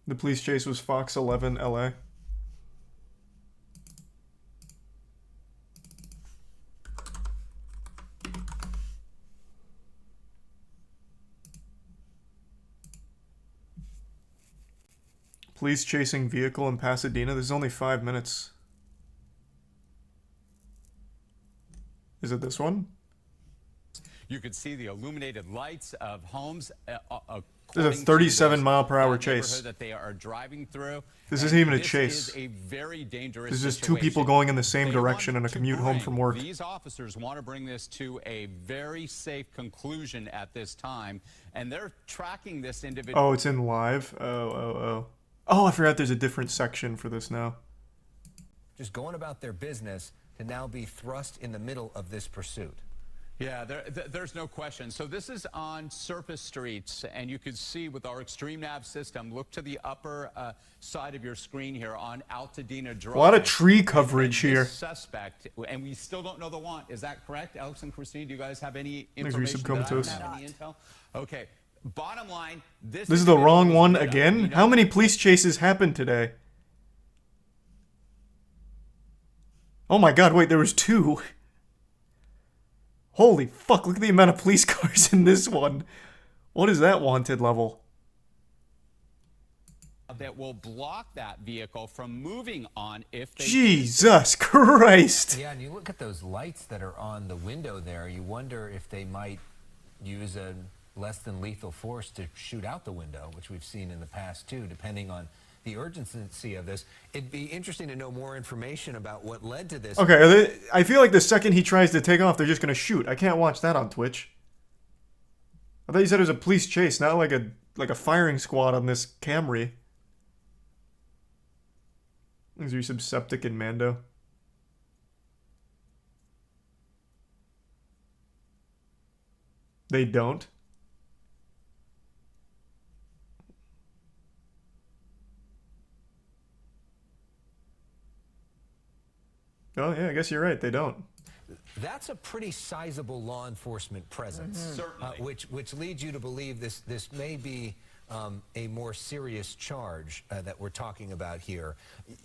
The police chase was Fox 11 LA. Police chasing vehicle in Pasadena. This is only 5 minutes. Is it this one? You could see the illuminated lights of homes. There's a 37-mile-per-hour chase. That they are driving through. This isn't even a chase. This is a very dangerous This is just two people going in the same direction on a commute home from work. These officers want to bring this to a very safe conclusion at this time, and they're tracking this individual. Oh, it's in live? Oh, I forgot there's a different section for this now. Just going about their business to now be thrust in the middle of this pursuit. Yeah, there's no question. So this is on surface streets, and you can see with our Extreme Nav system, look to the upper side of your screen here on Altadena Drive. A lot of tree coverage here. Suspect, and we still don't know the want. Is that correct, Alex and Christine? Do you guys have any Thanks, information? Resub, come to us. Any intel? Okay. Bottom line, this is the wrong one again? How many police chases happened today? Oh my god, wait, there was 2. Holy fuck, look at the amount of police cars in this one. What is that wanted level? That will block that vehicle from moving on if they... Jesus Christ! Yeah, and you look at those lights that are on the window there, you wonder if they might use a less than lethal force to shoot out the window, which we've seen in the past too, depending on the urgency of this. It'd be interesting to know more information about what led to this. Okay, I feel like the second he tries to take off, they're just gonna shoot. I can't watch that on Twitch. I thought you said it was a police chase, not like a firing squad on this Camry. Is there some septic in Mando? They don't. Oh, yeah, I guess you're right. They don't. That's a pretty sizable law enforcement presence, Certainly. which leads you to believe this may be a more serious charge that we're talking about here.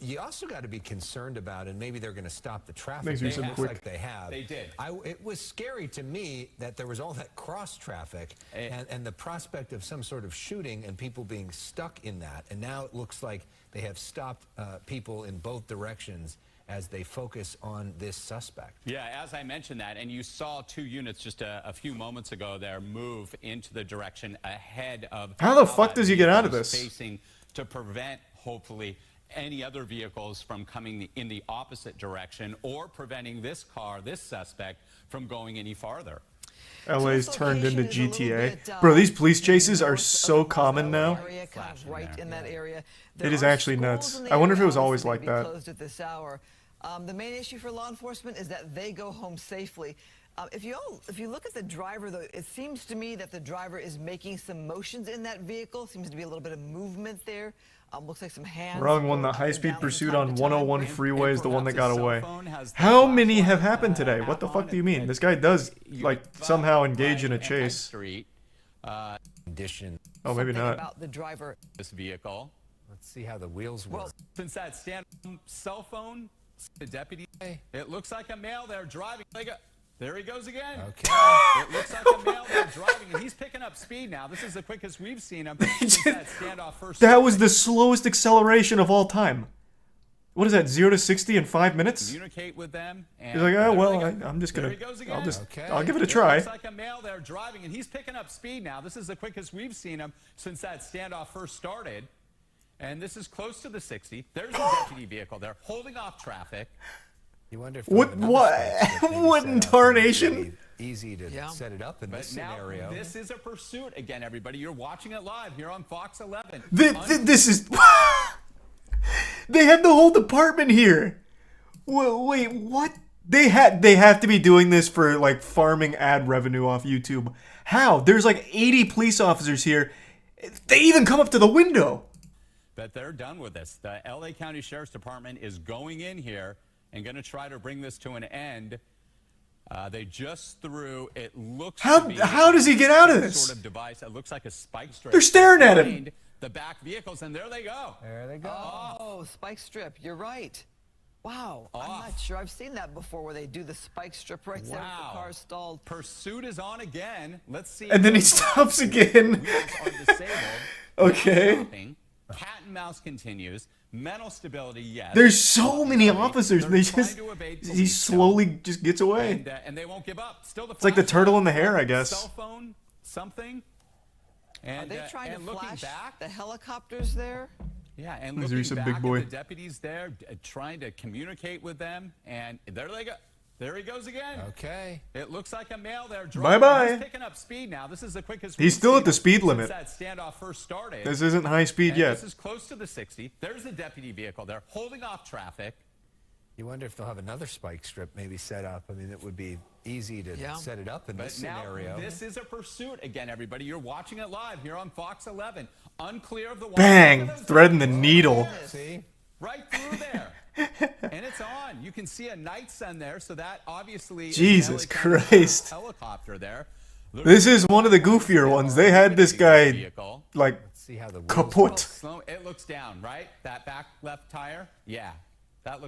You also got to be concerned about, and maybe they're going to stop the traffic. Makes me It looks quick. like they have. They did. It was scary to me that there was all that cross traffic and the prospect of some sort of shooting and people being stuck in that. And now it looks like they have stopped people in both directions as they focus on this suspect. Yeah, as I mentioned that, and you saw 2 units just a few moments ago there move into the direction ahead of... How the fuck does he get out of this? Facing to prevent, hopefully, any other vehicles from coming in the opposite direction or preventing this car, this suspect, from going any farther. LA's turned into GTA. Bro, these police chases are so common now. Right in that area. It is actually nuts. I wonder if it was always like that. Closed at this hour. The main issue for law enforcement is that they go home safely. If you look at the driver, though, it seems to me that the driver is making some motions in that vehicle. Seems to be a little bit of movement there. Looks like some hands. Wrong one. The high-speed pursuit on 101 freeway is the one that got away. How many have happened today? What the fuck do you mean? This guy does, like, somehow engage in a chase. Condition. Oh, maybe not. About the driver. This vehicle. Let's see how the wheels work. Well, since that stand cell phone, the deputy, it looks like a male there driving. There he goes again. Okay. It looks like a male there driving, and he's picking up speed now. This is the quickest we've seen him since that standoff first. That was the slowest acceleration of all time. What is that, 0 to 60 in 5 minutes? Communicate with them. And He's like, oh, well, I'm just gonna, I'll give it a try. Looks like a male there driving, and he's picking up speed now. This is the quickest we've seen him since that standoff first started. And this is close to the 60. There's a deputy vehicle there holding off traffic. You wonder if what in tarnation? Easy to set it up in this scenario. Now, this is a pursuit again, everybody. You're watching it live here on Fox 11. This is... They have the whole department here. Wait, what? They have to be doing this for, like, farming ad revenue off YouTube. How? There's like 80 police officers here. They even come up to the window. But they're done with this. The LA County Sheriff's Department is going in here and going to try to bring this to an end. They just threw, it looks How does he get out of this? Sort of device. It looks like a spike strip. They're staring at him. the back vehicles, and there they go. There they go. Oh, spike strip. You're right. Wow. I'm not sure. I've seen that before where they do the spike strip right there with the car stalled. Pursuit is on again. Let's see. And then he stops again. Wheels are disabled. Okay. Stopping. Cat and mouse continues. Mental stability, yes. There's so many officers. They're They trying just to evade he police slowly just gets away. and they won't give up. Still the It's like the flashlight, turtle in the hair, I guess. Cell phone, something. And, Are they trying and to looking flash back, the helicopters there? yeah, and There's looking some back big at boy. the deputies there, trying to communicate with them, and there they go. There he goes again. Okay. It looks like a male there. Bye-bye. He's picking up speed now. This is the quickest. He's we've still seen at the him speed since limit. that standoff first started. This isn't high speed And yet. This is close to the 60. There's the deputy vehicle there, holding off traffic. You wonder if they'll have another spike strip maybe set up. I mean, it would be easy to Yeah. set it up in this But now scenario. this is a pursuit again, everybody. You're watching it live here on Fox 11. Unclear of the wire. Bang! Look at those Threading the deputies. needle. See? Right through there. And it's on. You can see a night sun there, so that obviously is Jesus an LA County Christ. helicopter there. This is one of the goofier ones. They had this guy Vehicle. like See how the wheels kaput. Slow, it looks down, right? That back left tire? Yeah. That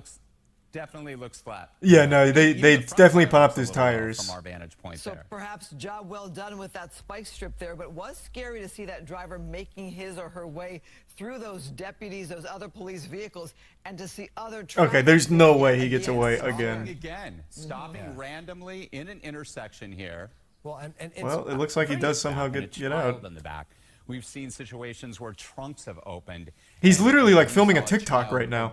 definitely looks flat. Yeah, no, they Even the front definitely tire popped looks his a little low tires. From our vantage point So there. perhaps job well done with that spike strip there, but it was scary to see that driver making his or her way through those deputies, those other police vehicles, and to see other Okay, there's no traffic way he gets again. away Stopping again. again. Stopping randomly in an intersection here. Well, and it's, Well, it looks like he does somehow And a get child out. in the back. We've seen situations where trunks have opened. He's and literally like you filming a saw TikTok child, right now.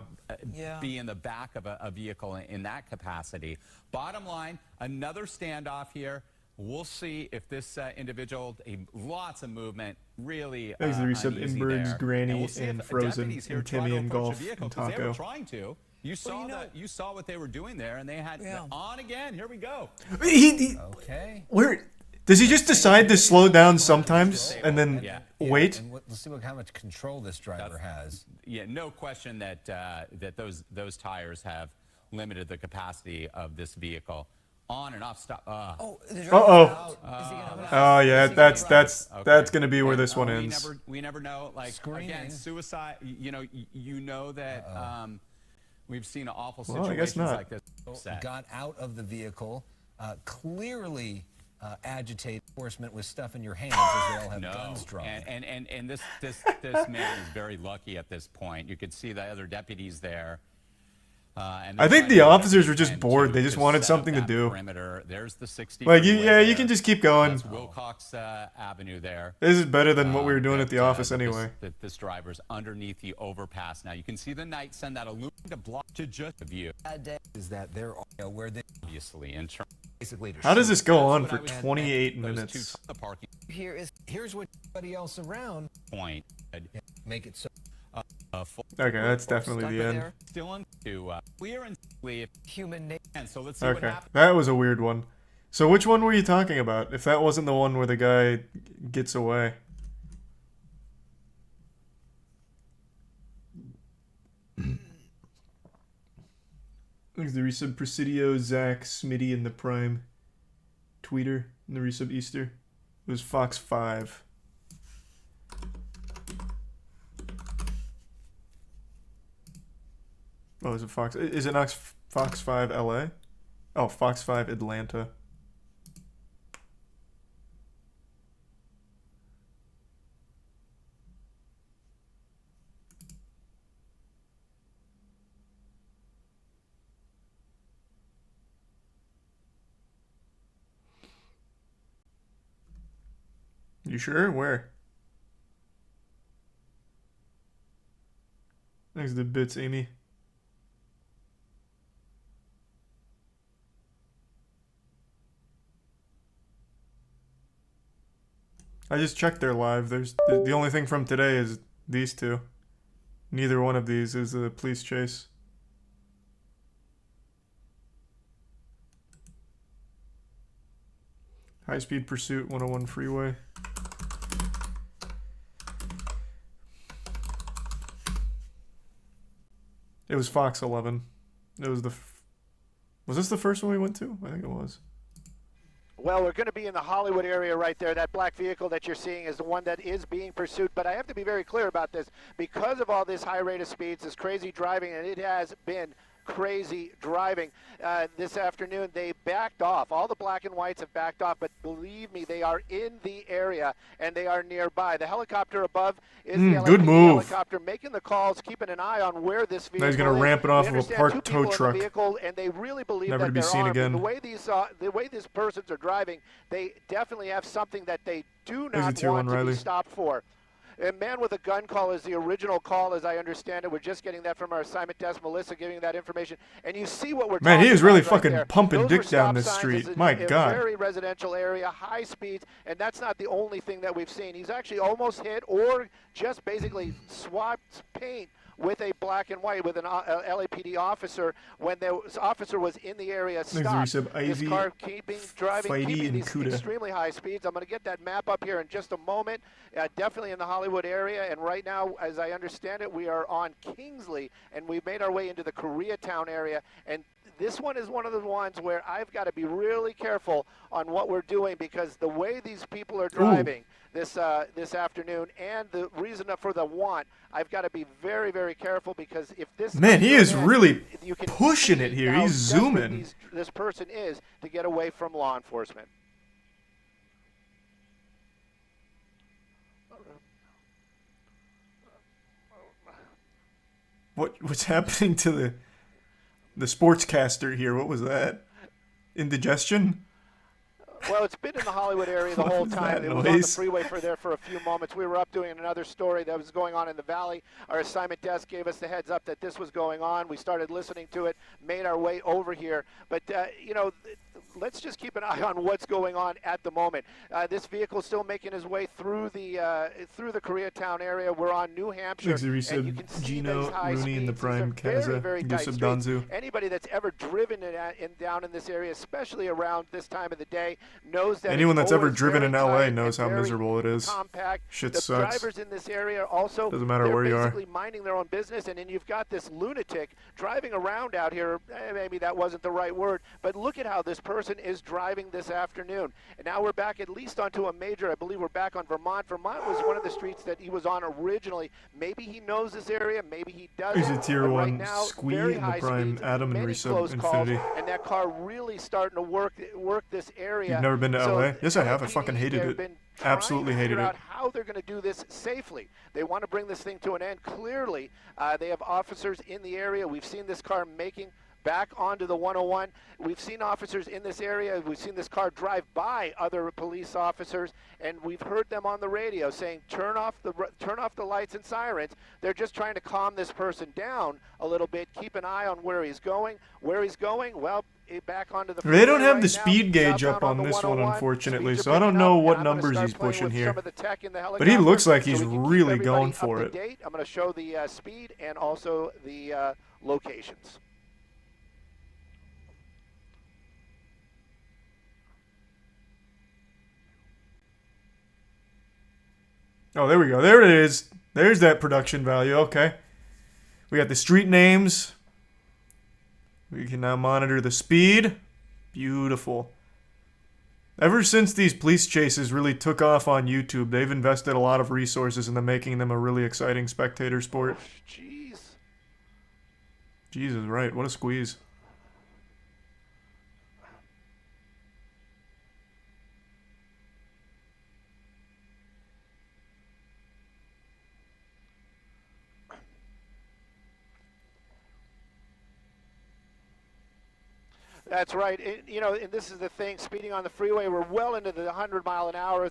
Yeah. Be in the back of a vehicle in that capacity. Bottom line, another standoff here. We'll see if this individual, lots of movement, really Thanks to the resub uneasy Inbergs, there. Granny, we'll see and if Frozen, deputies here and try to Timmy, and approach a Golf, vehicle, and 'cause They were Taco. trying to. You saw you saw what they were doing there, and they had Yeah. on again. Here we go. He okay. where does he just decide to slow down sometimes and then Yeah. wait? And let's see how much control this driver has. Yeah, no question that that those tires have limited the capacity of this vehicle. On and off stop. Oh, the driver's Uh-oh. out. Is he gonna Oh yeah, that's Okay. gonna be where And, this one we ends. We never know. Like Screaming. again, suicide. You know that we've seen awful Well, I situations guess not. like this. Set. Got out of the vehicle, clearly agitated enforcement with stuff in your hands as they all have No, guns drawn. and this man is very lucky at this point. You could see the other deputies there. And I think they're the trying to officers were just and bored. They just wanted set up something to that do. Perimeter. There's the 60. Like you, freeway yeah, you there. can just keep going. That's Wilcox Avenue there. This is better than what we were doing at the office that anyway. This driver's underneath the overpass now. You can see the night sun that illuminates the block to just a view, bad day? Is that they're where they obviously. In terms basically to How does shoot. this go on what for I was- 28 those minutes? the parking Here is Here's what everybody else around point. make it so. Full Okay, that's definitely stuck the end. there. still in to clear and sleep. Human nature. And so let's see what Okay, happens. that was a weird one. So which one were you talking about? If that wasn't the one where the guy gets away. Thanks the resub Presidio, Zach, Smitty, and the Prime tweeter, and the resub Easter. It was Fox 5. Oh, is it Fox? Is it not Fox 5 LA? Oh, Fox 5 Atlanta. You sure? Where? Thanks to the bits, Amy. I just checked their live. There's the only thing from today is these two. Neither one of these is a police chase. High speed pursuit 101 freeway. It was Fox 11. It was the was this the first one we went to? I think it was. Well, we're going to be in the Hollywood area right there. That black vehicle that you're seeing is the one that is being pursued. But I have to be very clear about this. Because of all this high rate of speeds, this crazy driving, and it has been crazy driving this afternoon, they backed off. All the black and whites have backed off, but believe me, they are in the area and they are nearby. The helicopter above is the good LAPD move. helicopter making the calls, keeping an eye on where this vehicle Now he's gonna is. ramp it off We of a understand parked two tow people in the truck. vehicle, and they really believe Never that to be they're seen armed. again. The way these persons are driving, they definitely have something that they do There's a not tier want one to Riley. be stopped for. A man with a gun call is the original call, as I understand it. We're just getting that from our assignment desk, Melissa giving that information. And you see what we're Man, talking he is really about right fucking there. pumping Those dick were down stop this signs. street. It's My a God. very residential area, high speeds, and that's not the only thing that we've seen. He's actually almost hit or just basically swapped paint with a black and white with an LAPD officer when the officer was in the area stopped. Resub, This Ivy, car driving, Fighty, keeping and these Kuda. extremely high speeds. I'm going to get that map up here in just a moment. Definitely in the Hollywood area, and right now, as I understand it, we are on Kingsley, and we've made our way into the Koreatown area, and this one is one of the ones where I've got to be really careful on what we're doing, because the way these people are driving this afternoon and the reason for the want, I've got to be very, very careful, because if this Man, he is in, really you can pushing see it here. how He's desperate zooming. this person is to get away from law enforcement. What's happening to the sportscaster here? What was that? Indigestion? Well, it's been in the Hollywood area the What whole was time. that It was on the noise? freeway for a few moments. We were up doing another story that was going on in the valley. Our assignment desk gave us the heads up that this was going on. We started listening to it, made our way over here. But, let's just keep an eye on what's going on at the moment. This vehicle is still making his way through the Koreatown area. We're on New Hampshire, Thanks to and you can resub see Gino, these high Rooney, and the speeds. These are Prime very, Kaza. very Resub tight streets. Danzu. Anybody that's ever driven down in this area, especially around this time of the day, knows that Anyone it's that's ever always driven very in LA tight knows and how very miserable it is. compact. Shit The sucks. drivers in this area also, Doesn't matter they're where you are. basically minding their own business, and then you've got this lunatic driving around out here. Maybe that wasn't the right word, but look at how this person is driving this afternoon. And now we're back at least onto a major. I believe we're back on Vermont. Vermont was one of the streets that he was on originally. Maybe he knows this area, maybe he doesn't. There's a tier but one right now, Squee very and the high Prime speeds, Adam and many resub close calls, Infinity. and that car really starting to work this area. You've never been to So LA? Yes, I have. I LAPD, fucking hated they've it. been trying Absolutely to hated figure it. out how they're going to do this safely. They want to bring this thing to an end. Clearly, they have officers in the area. We've seen this car making back onto the 101. We've seen officers in this area. We've seen this car drive by other police officers, and we've heard them on the radio saying, turn off the lights and sirens. They're just trying to calm this person down a little bit, keep an eye on where he's going. Where he's going, well, back onto the They don't freeway have right the now, speed gauge southbound up on the this one, 101. unfortunately, Speeds so are I don't picking know up, what and I'm gonna numbers start he's playing pushing with here. some of the tech in the But he looks like helicopter he's so we can keep really everybody going up for to it. date. I'm going to show the speed and also the locations. Oh, there we go. There it is. There's that production value. Okay. We got the street names. We can now monitor the speed. Beautiful. Ever since these police chases really took off on YouTube, they've invested a lot of resources into making them a really exciting spectator sport. Jeez. Jesus, right. What a squeeze. That's right. And this is the thing, speeding on the freeway, we're well into the 100 mile an hour,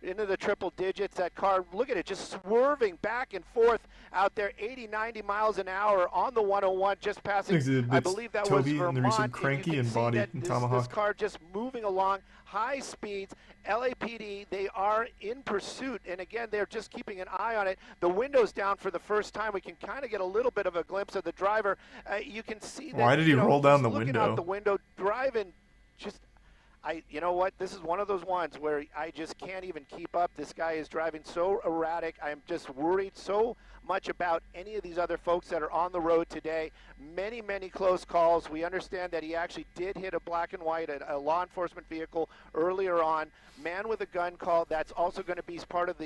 into the triple digits. That car, look at it, just swerving back and forth out there, 80, 90 miles an hour on the 101, just passing, Exhibits I believe that Toby was and the Vermont. recent Cranky you can and see Body that and this Tomahawk. car just moving along, high speeds. LAPD, they are in pursuit, and again, they're just keeping an eye on it. The window's down for the first time. We can kind of get a little bit of a glimpse of the driver. You can see that. Why did he roll down he's the looking window? out the window, driving just, you know what? This is one of those ones where I just can't even keep up. This guy is driving so erratic. I'm just worried so much about any of these other folks that are on the road today. Many, many close calls. We understand that he actually did hit a black and white, a law enforcement vehicle earlier on. Man with a gun call. That's also going to be part of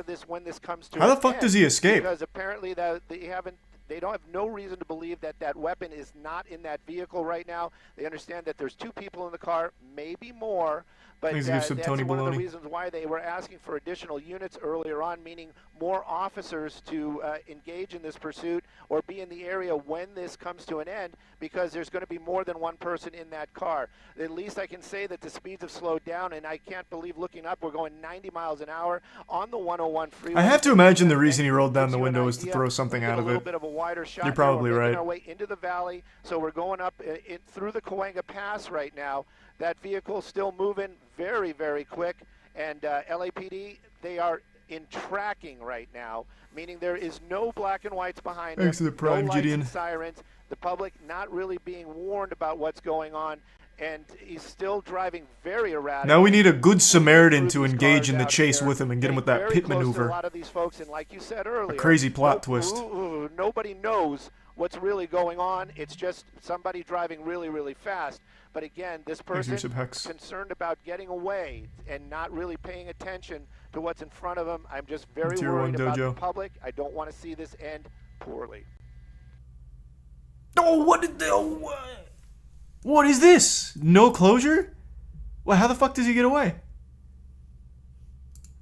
this when this comes to How the an fuck end, does he escape? Because apparently they don't have no reason to believe that that weapon is not in that vehicle right now. They understand that there's 2 people in the car, maybe more, but Please give that's some Tony one of the Baloney. reasons why they were asking for additional units earlier on, meaning more officers to engage in this pursuit or be in the area when this comes to an end, because there's going to be more than one person in that car. At least I can say that the speeds have slowed down, and I can't believe looking up, we're going 90 miles an hour on the 101 freeway. I have to imagine the reason he rolled down the window is to throw something out of A little it. bit of a wider shot. You're there. probably We're making right. our way into the valley, so we're going up through the Cahuenga Pass right now. That vehicle still moving very, very quick, and LAPD, they are in tracking right now, meaning there is no black and whites behind Thanks them, to the Prime, no lights Gideon. and sirens, the public not really being warned about what's going on, and he's still driving very erratic. Now we need a good Samaritan to Through these engage cars in the out chase here, with him and get him with getting that very pit close to maneuver. A lot of these folks, and like you said earlier, crazy plot twist. Nobody knows what's really going on. It's just somebody driving really, really fast. But again, this person Yusuf Hex. concerned about getting away and not really paying attention to what's in front of him. I'm just very Tier worried 1 about the dojo. public. I don't want to see this end poorly. Oh, what is this? No closure? Well, how the fuck does he get away?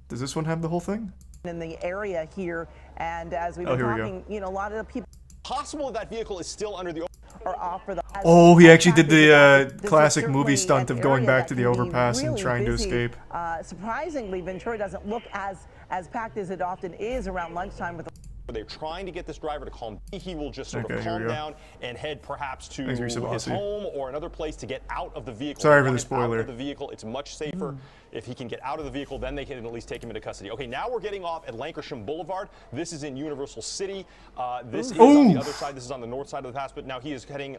Does this one have the whole thing? In the area here, and as we've Oh, been here we go. talking, a lot of the people Possible that vehicle is still under the. are off for the. Oh, he actually did the This is classic movie certainly stunt an of going area back that to the can be overpass and really trying to busy. escape. Surprisingly, Ventura doesn't look as packed as it often is around lunchtime with. They're trying to get this driver to calm. He will just sort Okay, of here we calm go. down and head perhaps to Thanks, his Risa Bassi. home or another place to get out of the vehicle. Sorry They for want the him out spoiler. of the vehicle, it's much safer if he can get out of the vehicle. Then they can at least take him into custody. Okay, now we're getting off at Lancashire Boulevard. This is in Universal City. This is on the other side. This is on the north side of the pass. But now he is heading.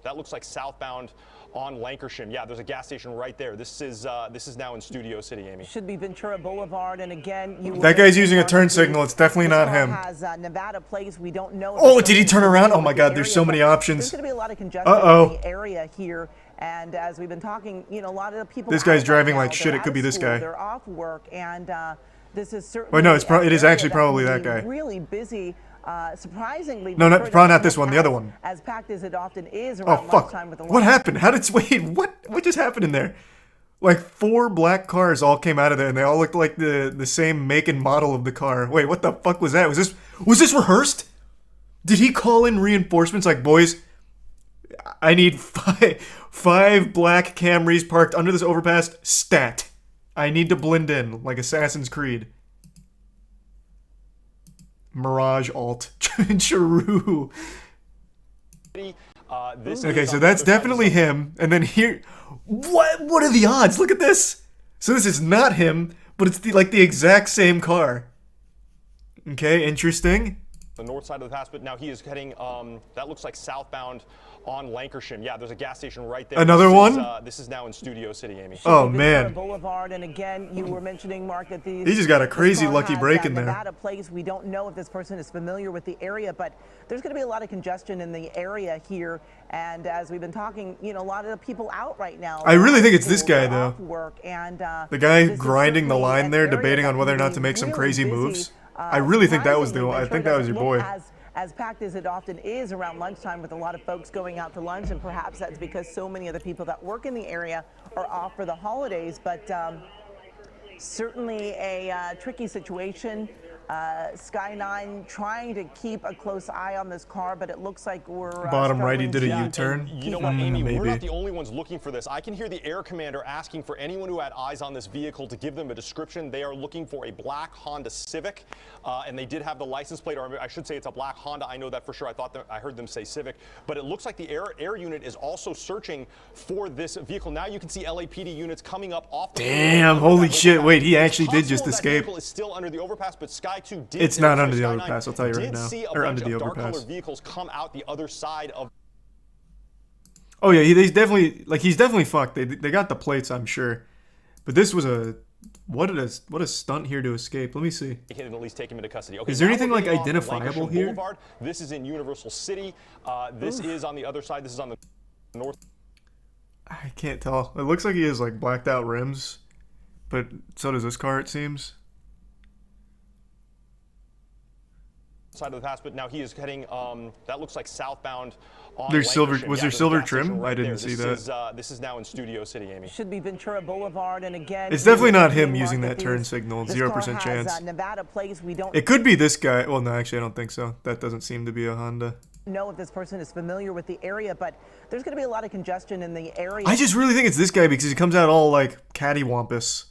That looks like southbound on Lancashire. Yeah, there's a gas station right there. This is now in Studio City, Amy. Should be Ventura Boulevard, and again, That guy's using a turn signal. It's definitely This not car him. Has Nevada plates. We don't know. if Oh, the did he person turn is around? familiar Oh my with God, the there's area, so many but options. There's going to be a lot of congestion Uh-oh. in the area here, and as we've been talking, a lot of the people. This guy's out driving right like now, shit. they're It could out be of this school, guy. They're off work, and this is certainly. Wait, no, it is an actually area probably can that be guy. Really busy. Surprisingly, No, Ventura probably not doesn't this look one, the other as- one. As packed as it often is Oh around fuck! lunchtime with the What happened? How did? Wait, what just happened in there? Like 4 black cars all came out of there, and they all looked like the same make and model of the car. Wait, what the fuck was that? Was this rehearsed? Did he call in reinforcements like, boys? I need five black Camrys parked under this overpass. Stat. I need to blend in like Assassin's Creed. Mirage alt. Charu. Okay, so that's definitely him. And then here, what are the odds? Look at this. So this is not him, but it's like the exact same car. Okay, interesting. The north side of the pass, but now he is heading. That looks like southbound on Lancashire. Yeah, there's a gas station right there. Another one? This is now in Studio City, Amy. Oh Ventura man. Boulevard, and again, you were mentioning, Mark, that these. He just got a this crazy car lucky has break that in there. Nevada plates. We don't know if this person is familiar with the area, but there's going to be a lot of congestion in the area here. And as we've been talking, a lot of the people out right now. I really think it's this They're guy, though. off work, and The guy this is grinding the certainly line an there, area debating that on whether or can not be to make some really crazy busy. moves. I really think that was Surprisingly, I think that was your Ventura boy. doesn't look as packed as it often is around lunchtime with a lot of folks going out to lunch, and perhaps that's because so many of the people that work in the area are off for the holidays. But certainly a tricky situation. Sky 9 trying to keep a close eye on this car, but it looks like we're Bottom right, he did a struggling to U-turn. And you know what, Amy? We're maybe. not the only ones looking for this. I can hear the air commander asking for anyone who had eyes on this vehicle to give them a description. They are looking for a black Honda Civic, and they did have the license plate, or I should say it's a black Honda. I know that for sure. I heard them say Civic, but it looks like the air unit is also searching for this vehicle. Now you can see LAPD units coming up off the Damn, under holy that shit, overpass. wait, he actually It's did just possible that escape. vehicle is still under the overpass, but Sky 2 did. It's not under the Sky 9 overpass, I'll tell you right did now. see a Or bunch under the of overpass. dark-colored vehicles come out the other side of. Oh yeah, he's definitely fucked. They got the plates, I'm sure. But this was what a stunt here to escape. Let me see. He can at least take him into custody. Okay, is there now anything we're like getting off of identifiable Lancashire here? Boulevard. This is in Universal City. This is on the other side. This is on the north. I can't tell. It looks like he has like blacked out rims, but so does this car, it seems. Side of the pass, but now he is heading. That looks like southbound. On There's silver. Lancashire. Was Yeah, there there's a silver gas station trim? right I didn't there. see that. This is now in Studio City, Amy. Should be Ventura Boulevard, and again, It's definitely not him Market using that these. turn signal. This 0% car has, chance. Nevada plates. We don't It could be this guy. Well, no, actually, I don't think so. That doesn't seem to be a Honda. know if this person is familiar with the area, but there's going to be a lot of congestion in the area. I just really think it's this guy because he comes out all like cattywampus.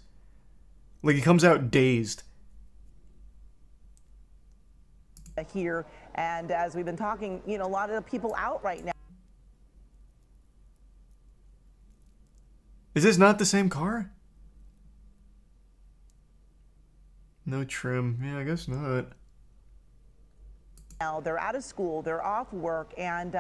Like he comes out dazed. Here, and as we've been talking, a lot of the people out right now. Is this not the same car? No trim. Yeah, I guess not. Now they're out of school, they're off work, and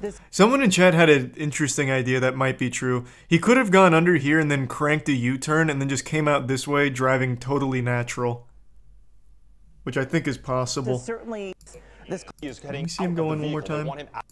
this. Someone in chat had an interesting idea that might be true. He could have gone under here and then cranked a U-turn and then just came out this way driving totally natural. Which I think is possible. Certainly, this. He is heading. Let me see him go in one more time. They want him out.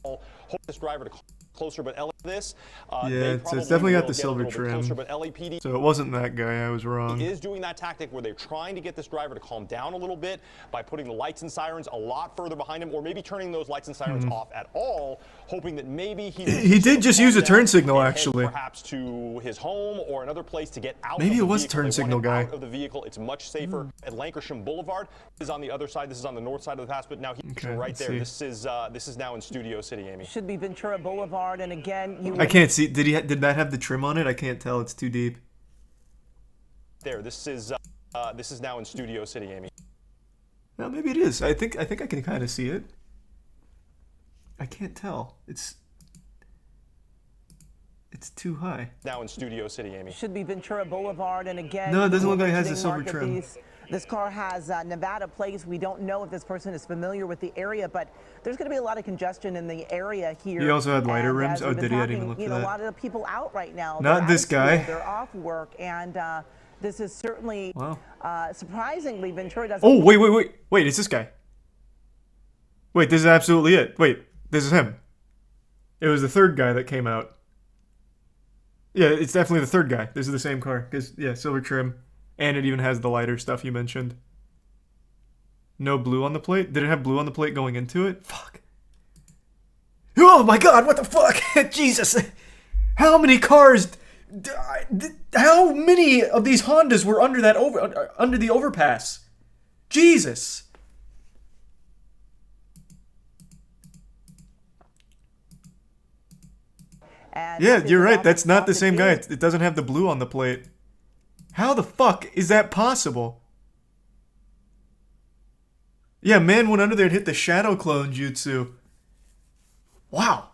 Hope this driver to closer, but this. Yeah, they it's probably definitely got will the get a silver little bit trim. closer, but LAPD So it wasn't that guy, I was wrong. is doing that tactic where they're trying to get this driver to calm down a little bit by putting the lights and sirens a lot further behind him, or maybe turning those lights and sirens off at all, hoping that maybe he did just use a turn signal, and head actually. perhaps to his home or another place to get out. Maybe of the it was vehicle. turn They want signal him guy. out of the vehicle. It's much safer at Lancashire Boulevard. This is on the other side. This is on the north side of the pass, but now he's Okay, right let's there. see. This is now in Studio City, Amy. Should be Ventura Boulevard, and again, I can't see. Did that have the trim on it? I can't tell. It's too deep. There. This is now in Studio City, Amy. No, maybe it is. I think I can kind of see it. I can't tell. It's too high. Now in Studio City, Amy. Should be Ventura Boulevard, and again. No, it doesn't look like it has the visiting silver Market trim. these. This car has Nevada plates. We don't know if this person is familiar with the area, but there's going to be a lot of congestion in the area here. He also had lighter And rims? as Oh, we've been did he? I didn't talking, even look for A that. lot of the people out right now. Not they're out this of school, guy. They're off work, and this is certainly, Wow. surprisingly, Ventura doesn't. Oh, wait! It's this guy. Wait, this is absolutely it. Wait, this is him. It was the third guy that came out. Yeah, it's definitely the third guy. This is the same car. Cause yeah, silver trim, and it even has the lighter stuff you mentioned. No blue on the plate? Did it have blue on the plate going into it? Fuck. Oh my god, what the fuck? Jesus. How many cars... How many of these Hondas were under that under the overpass? Jesus. And Yeah, this you're is right. off That's of not the Market same guy. East. It doesn't have the blue on the plate. How the fuck is that possible? Yeah, man went under there and hit the shadow clone jutsu. Wow.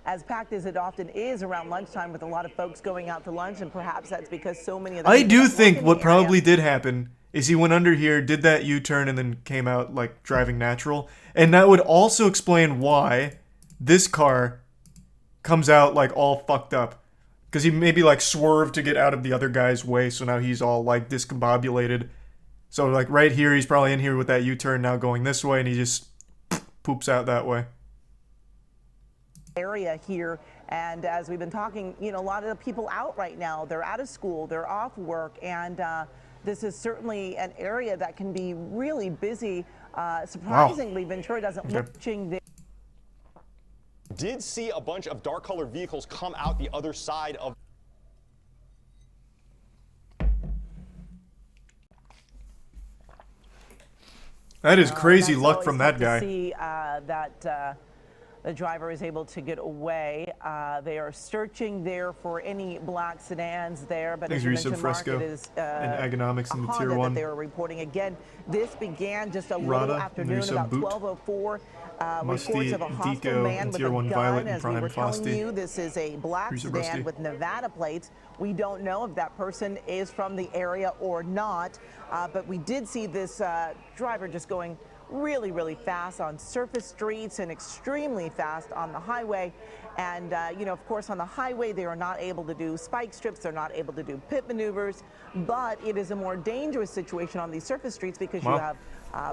As packed as it often is around lunchtime, with a lot of folks going out to lunch, and perhaps that's because so many of the I people do that work think in what the probably area- did happen is he went under here, did that U-turn, and then came out like driving natural. And that would also explain why this car comes out like all fucked up. Because he maybe like swerved to get out of the other guy's way, so now he's all like discombobulated. So like right here, he's probably in here with that U-turn now going this way, and he just poops out that way. area here, and as we've been talking, a lot of the people out right now, they're out of school, they're off work, and this is certainly an area that can be really busy. Surprisingly, Ventura doesn't look there. Did see a bunch of dark colored vehicles come out the other side of. That is crazy That's luck always from tough that to guy. see that the driver is able to get away. They are searching there for any black sedans there, but Thanks, as you Risa mentioned, Mark, Fresco it is and Agonomics in a the Honda tier that 1. they are reporting. Again, this began just a Rada, little afternoon, Risa about Boot, 12:04. Musty, Reports of a hostile Deco, man and with tier a 1 gun. Violet, and As we Prime were telling Fosti. you, this is a black Risa sedan Rusty. with Nevada plates. We don't know if that person is from the area or not, but we did see this driver just going really, really fast on surface streets and extremely fast on the highway. And, you know, of course, on the highway, they are not able to do spike strips. They're not able to do pit maneuvers. But it is a more dangerous situation on these surface streets because you have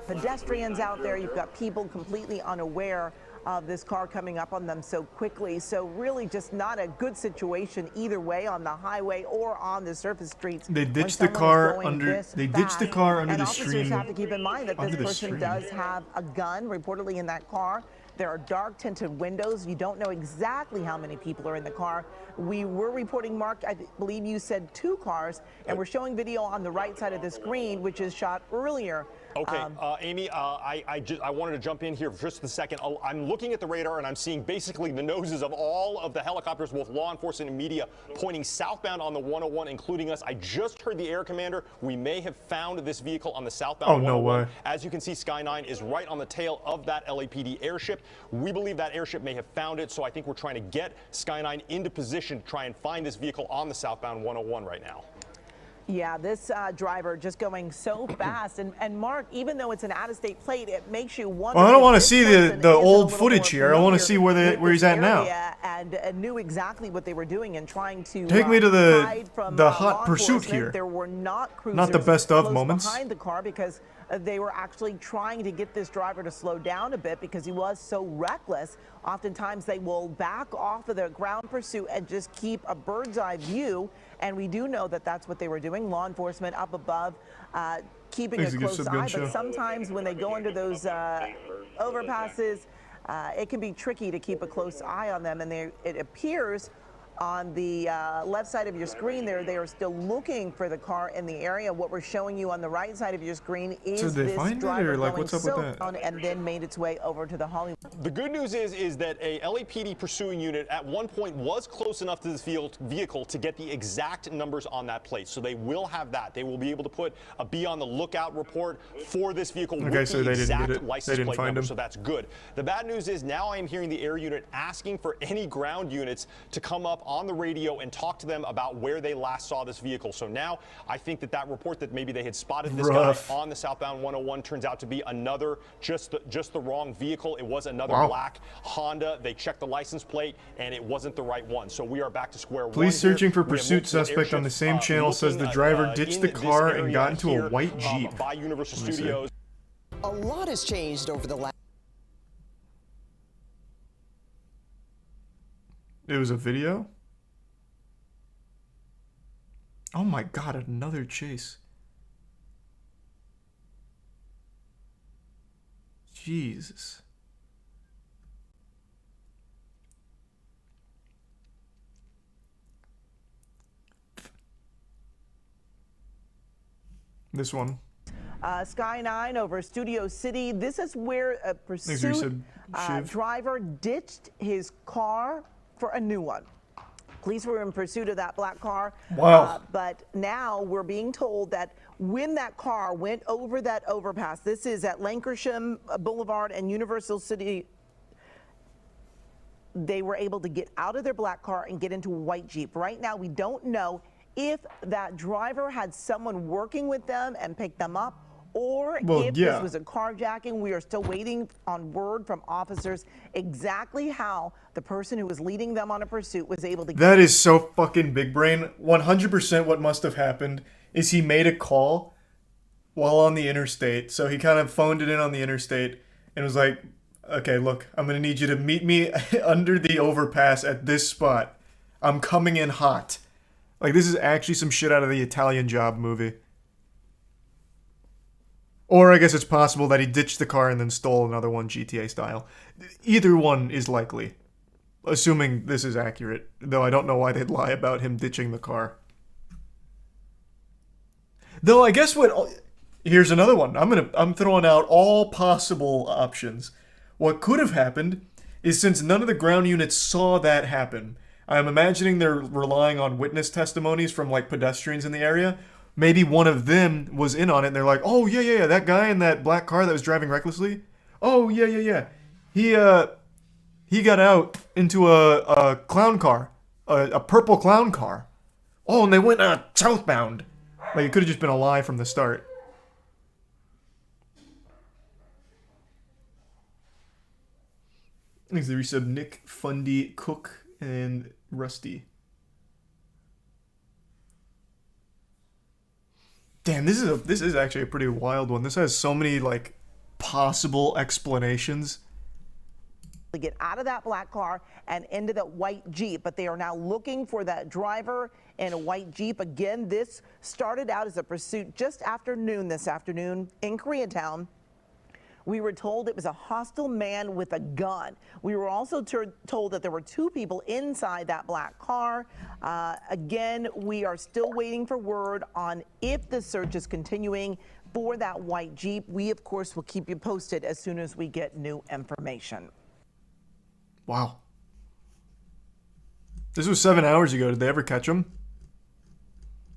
pedestrians out there. You've got people completely unaware of this car coming up on them so quickly. So really just not a good situation either way on the highway or on the surface streets. They ditched the car under the stream. Officers have to keep in mind that this person does have a gun reportedly in that car. There are dark tinted windows. You don't know exactly how many people are in the car. We were reporting, Mark, I believe you said 2 cars, and we're showing video on the right side of the screen, which is shot earlier. Okay, Amy, I wanted to jump in here for just a second. I'm looking at the radar and I'm seeing basically the noses of all of the helicopters, both law enforcement and media, pointing southbound on the 101, including us. I just heard the air commander. We may have found this vehicle on the southbound 101. No way. As you can see, Sky 9 is right on the tail of that LAPD airship. We believe that airship may have found it, so I think we're trying to get Sky 9 into position to try and find this vehicle on the southbound 101 right now. Yeah, this driver just going so fast. And Mark, even though it's an out-of-state plate, it makes you wonder. Well, I don't want to see the old footage here. I want to see where he's at now. And knew exactly what they were doing and trying to take me to hide from the hot pursuit here. There were not cruisers not the best of moments behind the car because they were actually trying to get this driver to slow down a bit because he was so reckless. Oftentimes they will back off of the ground pursuit and just keep a bird's eye view. And we do know that that's what they were doing. Law enforcement up above, keeping a close eye. But sometimes when they go under those overpasses, it can be tricky to keep a close eye on them. And it appears on the left side of your screen there, they are still looking for the car in the area. What we're showing you on the right side of your screen is this driver going southbound and then made its way over to the Hollywood. The good news is that a LAPD pursuing unit at one point was close enough to this vehicle to get the exact numbers on that plate. So they will have that. They will be able to put a be on the lookout report for this vehicle with the exact license plate number. So that's good. The bad news is now I am hearing the air unit asking for any ground units to come up on the radio and talk to them about where they last saw this vehicle. So now I think that report that maybe they had spotted this guy on the southbound 101 turns out to be another, just the wrong vehicle. It was another black Honda. They checked the license plate and it wasn't the right one. So we are back to square one. Police searching for pursuit suspect on the same channel says the driver ditched the car and got into a white Jeep. By Universal Studios. A lot has changed over the last. It was a video? Oh my god, another chase. Jesus. This one. Sky 9 over Studio City. This is where a pursuit driver ditched his car for a new one. Police were in pursuit of that black car. Wow. But now we're being told that when that car went over that overpass, this is at Lankershim Boulevard and Universal City, they were able to get out of their black car and get into a white Jeep. Right now, we don't know if that driver had someone working with them and picked them up, or if this was a carjacking. We are still waiting on word from officers exactly how the person who was leading them on a pursuit was able to get. That is so fucking big brain. 100% what must have happened is he made a call while on the interstate. So he kind of phoned it in on the interstate and was like, okay, look, I'm going to need you to meet me under the overpass at this spot. I'm coming in hot. Like, this is actually some shit out of the Italian Job movie. Or I guess it's possible that he ditched the car and then stole another one GTA style. Either one is likely, assuming this is accurate, though I don't know why they'd lie about him ditching the car. Though I guess here's another one. I'm throwing out all possible options. What could have happened is, since none of the ground units saw that happen, I'm imagining they're relying on witness testimonies from like pedestrians in the area. Maybe one of them was in on it and they're like, oh, yeah, that guy in that black car that was driving recklessly. Oh, yeah. He got out into a clown car, a purple clown car. Oh, and they went southbound. Like, it could have just been a lie from the start. Thanks to the resub Nick, Fundy, Cook, and Rusty. Damn, this is actually a pretty wild one. This has so many like possible explanations. Get out of that black car and into that white Jeep, but they are now looking for that driver in a white Jeep. Again, this started out as a pursuit just after noon this afternoon in Koreatown. We were told it was a hostile man with a gun. We were also told that there were 2 people inside that black car. Again, we are still waiting for word on if the search is continuing for that white Jeep. We, of course, will keep you posted as soon as we get new information. Wow. This was 7 hours ago. Did they ever catch him?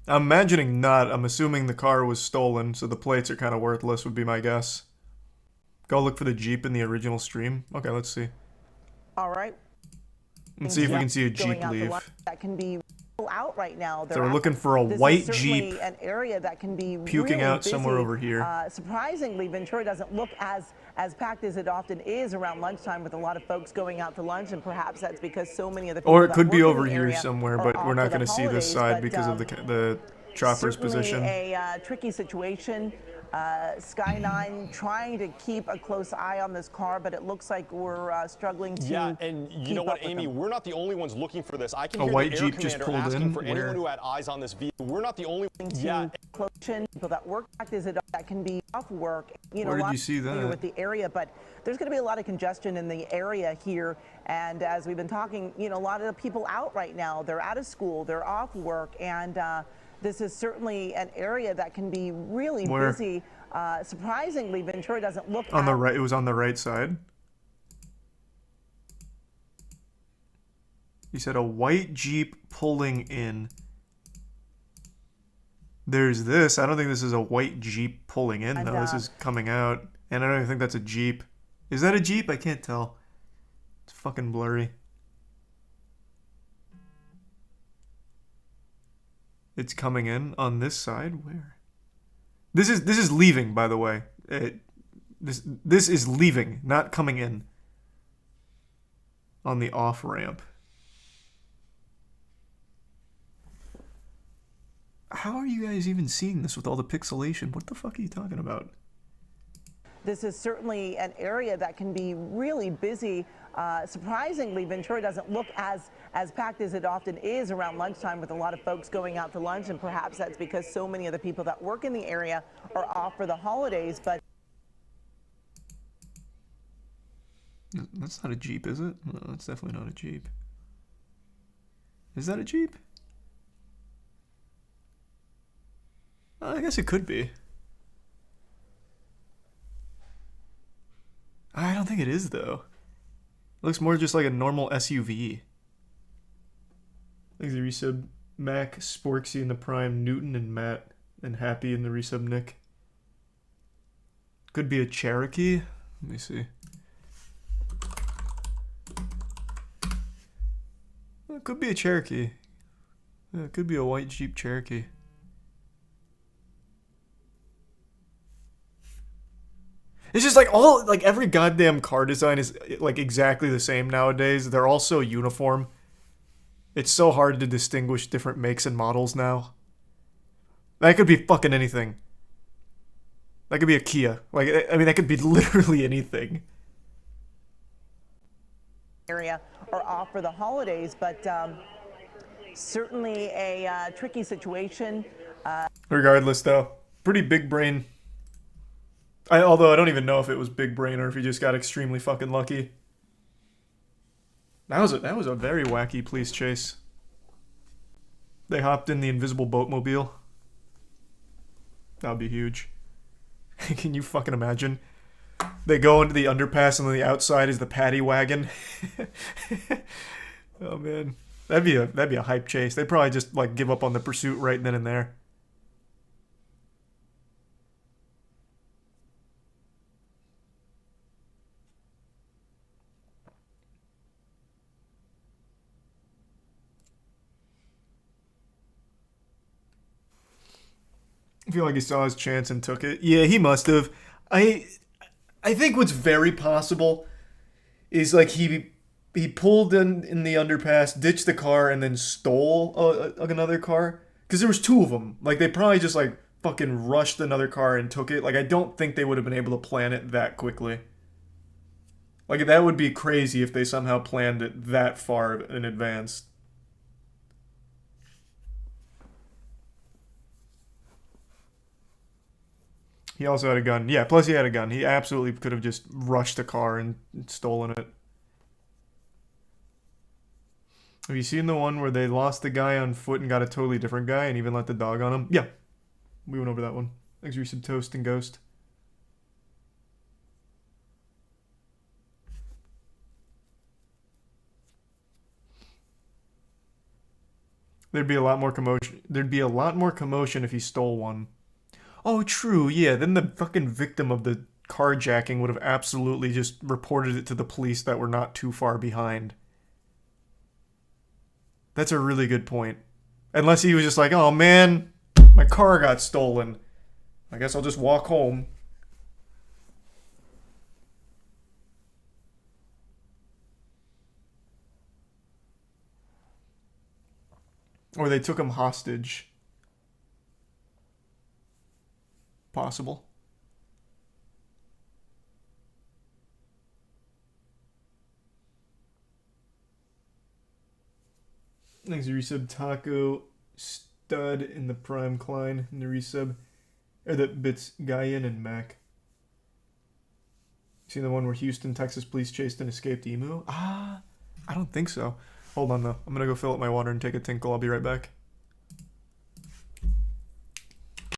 I'm imagining not. I'm assuming the car was stolen, so the plates are kind of worthless would be my guess. Go look for the Jeep in the original stream. Okay, let's see. All right. Let's see if we can see a Jeep leave. That can be out right now. So we're looking for a white Jeep an area that can be puking really out busy. somewhere over here. Surprisingly, Ventura doesn't look as packed as it often is around lunchtime, with a lot of folks going out to lunch, and perhaps that's because so many of the people Or it that could be work in over the here area somewhere, are but off we're for not the going to see this holidays, side but, because of the chopper's position. A tricky situation. Sky9 trying to keep a close eye on this car, but it looks like we're struggling to. Yeah, and you know what, Amy, we're not the only ones looking for this. I can hear white the Air Jeep just Commander pulled asking in. for anyone who had eyes on this vehicle. We're not the only ones. Yeah. People that work that can be off work. You know, Where did you see that? With the area, but there's going to be a lot of congestion in the area here. And as we've been talking, you know, a lot of the people out right now, they're out of school, they're off work, and this is certainly an area that can be really busy. Surprisingly, Ventura doesn't look on the right. It was on the right side. You said a white Jeep pulling in. There's this. I don't think this is a white Jeep pulling in, though. This is coming out. And I don't even think that's a Jeep. Is that a Jeep? I can't tell. It's fucking blurry. It's coming in on this side. Where? This is leaving, by the way. This is leaving, not coming in. On the off ramp. How are you guys even seeing this with all the pixelation? What the fuck are you talking about? This is certainly an area that can be really busy. Surprisingly, Ventura doesn't look as packed as it often is around lunchtime, with a lot of folks going out to lunch, and perhaps that's because so many of the people that work in the area are off for the holidays. But that's not a Jeep, is it? No, that's definitely not a Jeep. Is that a Jeep? I guess it could be. I don't think it is, though. It looks more just like a normal SUV. Thanks to the resub Mac, Sporksy in the Prime, Newton and Matt, and Happy in the resub Nick. Could be a Cherokee. Let me see. It could be a Cherokee. Yeah, it could be a white Jeep Cherokee. It's just like every goddamn car design is like exactly the same nowadays. They're all so uniform. It's so hard to distinguish different makes and models now. That could be fucking anything. That could be a Kia. Like, I mean, that could be literally anything. Area are off for the holidays, but certainly a tricky situation. Regardless, though, pretty big brain. Although I don't even know if it was big brain or if he just got extremely fucking lucky. That was a very wacky police chase. They hopped in the invisible boatmobile. That would be huge. Can you fucking imagine? They go into the underpass and on the outside is the paddy wagon. Oh man, that'd be a hype chase. They'd probably just like give up on the pursuit right then and there. I feel like he saw his chance and took it. Yeah, he must have. I think what's very possible is like he pulled in the underpass, ditched the car, and then stole another car. Because there was two of them. Like, they probably just, like, fucking rushed another car and took it. Like, I don't think they would have been able to plan it that quickly. Like, that would be crazy if they somehow planned it that far in advance. He also had a gun. Yeah, plus he had a gun. He absolutely could have just rushed a car and stolen it. Have you seen the one where they lost the guy on foot and got a totally different guy and even let the dog on him? Yeah. We went over that one. Thanks for some toast and ghost. There'd be a lot more commotion. There'd be a lot more commotion if he stole one. Oh, true. Yeah, then the fucking victim of the carjacking would have absolutely just reported it to the police that were not too far behind. That's a really good point. Unless he was just like, oh man, my car got stolen. I guess I'll just walk home. Or they took him hostage. Possible. Thanks to resub Taco Stud in the Prime Klein in the resub. Or that bits Guyan and Mac. Seen the one where Houston, Texas police chased an escaped emu? I don't think so. Hold on though. I'm gonna go fill up my water and take a tinkle. I'll be right back.